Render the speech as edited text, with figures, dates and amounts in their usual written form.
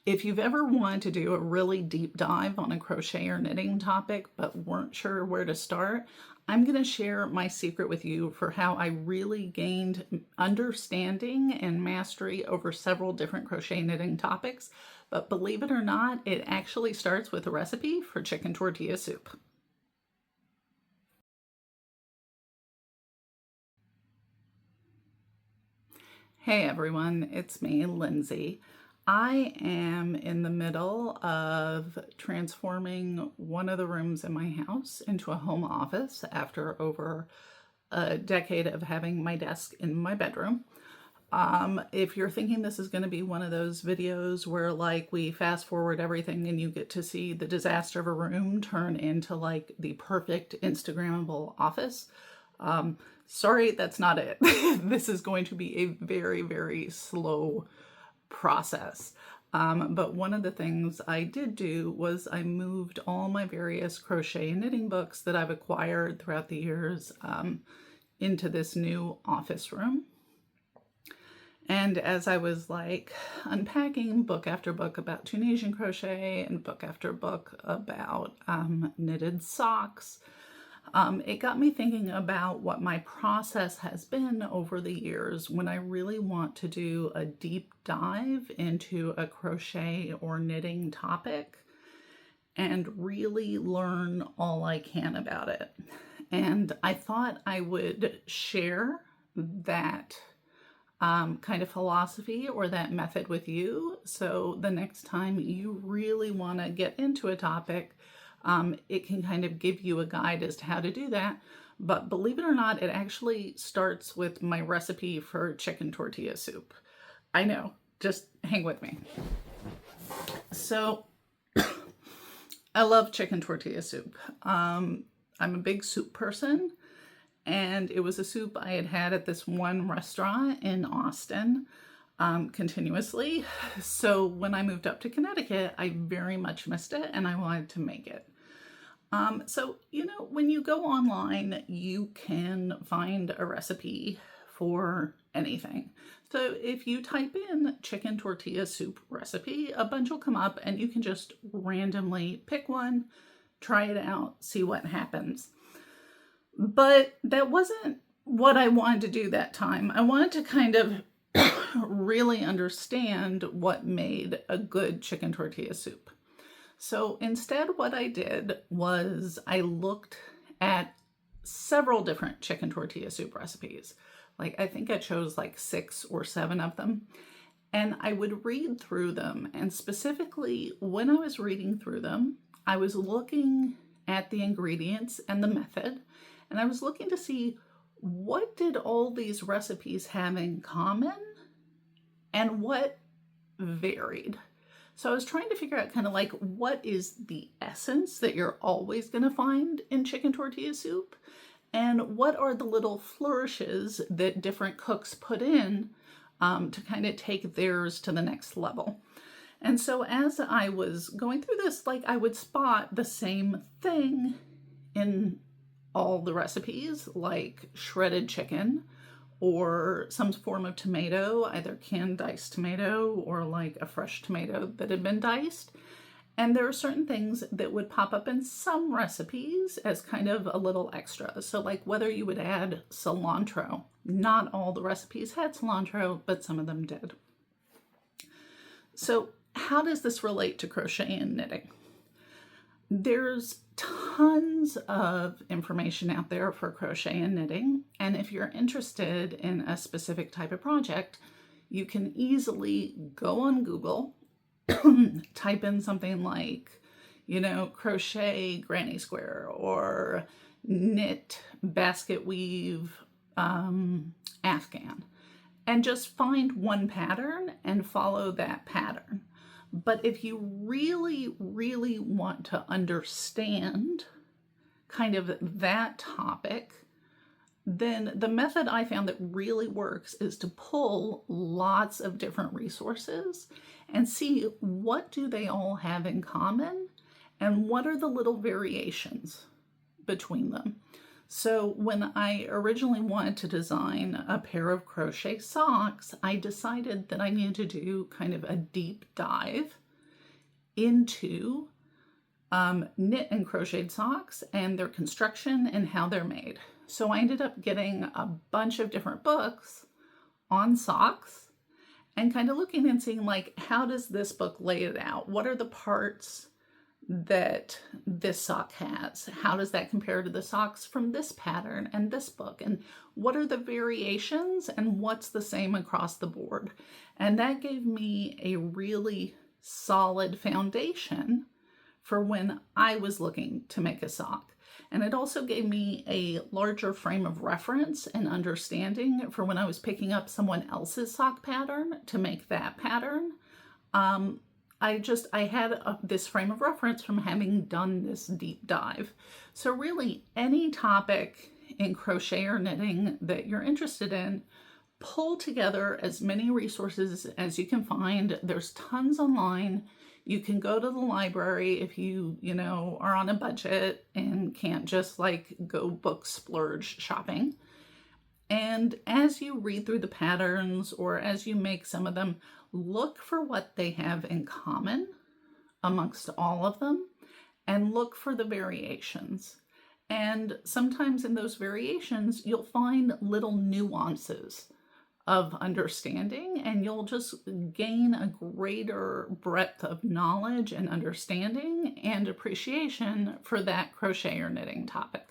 If you've ever wanted to do a really deep dive on a crochet or knitting topic but weren't sure where to start, I'm going to share my secret with you for how I really gained understanding and mastery over several different crochet knitting topics. But believe it or not, it actually starts with a recipe for chicken tortilla soup. Hey everyone, it's me, Lindsay. I am in the middle of transforming one of the rooms in my house into a home office after over a decade of having my desk in my bedroom. If you're thinking this is going to be one of those videos where like we fast forward everything and you get to see the disaster of a room turn into like the perfect Instagrammable office, sorry, that's not it. This is going to be a very, very slow process. But one of the things I did do was I moved all my various crochet and knitting books that I've acquired throughout the years into this new office room. And as I was like unpacking book after book about Tunisian crochet and book after book about knitted socks, it got me thinking about what my process has been over the years when I really want to do a deep dive into a crochet or knitting topic and really learn all I can about it. And I thought I would share that kind of philosophy or that method with you. So the next time you really want to get into a topic, it can kind of give you a guide as to how to do that. But believe it or not, it actually starts with my recipe for chicken tortilla soup. I know, just hang with me. So I love chicken tortilla soup. I'm a big soup person, and it was a soup I had had at this one restaurant in Austin continuously. So when I moved up to Connecticut, I very much missed it and I wanted to make it. So, when you go online, you can find a recipe for anything. So if you type in chicken tortilla soup recipe, a bunch will come up and you can just randomly pick one, try it out, see what happens. But that wasn't what I wanted to do that time. I wanted to kind of really understand what made a good chicken tortilla soup. So instead, what I did was I looked at several different chicken tortilla soup recipes. Like I think I chose like 6 or 7 of them. And I would read through them. And specifically, when I was reading through them, I was looking at the ingredients and the method. And I was looking to see what did all these recipes have in common and what varied. So I was trying to figure out kind of like what is the essence that you're always going to find in chicken tortilla soup, and what are the little flourishes that different cooks put in to kind of take theirs to the next level. And so as I was going through this, like I would spot the same thing in all the recipes, like shredded chicken or some form of tomato, either canned diced tomato or like a fresh tomato that had been diced. And there are certain things that would pop up in some recipes as kind of a little extra. So like whether you would add cilantro. Not all the recipes had cilantro, but some of them did. So how does this relate to crochet and knitting? There's tons of information out there for crochet and knitting, and if you're interested in a specific type of project, you can easily go on Google, type in something like, crochet granny square or knit basket weave Afghan, and just find one pattern and follow that pattern. But if you really, really want to understand kind of that topic, then the method I found that really works is to pull lots of different resources and see what do they all have in common and what are the little variations between them. So when I originally wanted to design a pair of crochet socks, I decided that I needed to do kind of a deep dive into knit and crocheted socks and their construction and how they're made. So I ended up getting a bunch of different books on socks and kind of looking and seeing, like, how does this book lay it out? What are the parts that this sock has? How does that compare to the socks from this pattern and this book? And what are the variations and what's the same across the board? And that gave me a really solid foundation for when I was looking to make a sock. And it also gave me a larger frame of reference and understanding for when I was picking up someone else's sock pattern to make that pattern. I had this frame of reference from having done this deep dive. So really, any topic in crochet or knitting that you're interested in, pull together as many resources as you can find. There's tons online. You can go to the library if you are on a budget and can't just like go book splurge shopping. And as you read through the patterns or as you make some of them, look for what they have in common amongst all of them and look for the variations. And sometimes in those variations, you'll find little nuances of understanding, and you'll just gain a greater breadth of knowledge and understanding and appreciation for that crochet or knitting topic.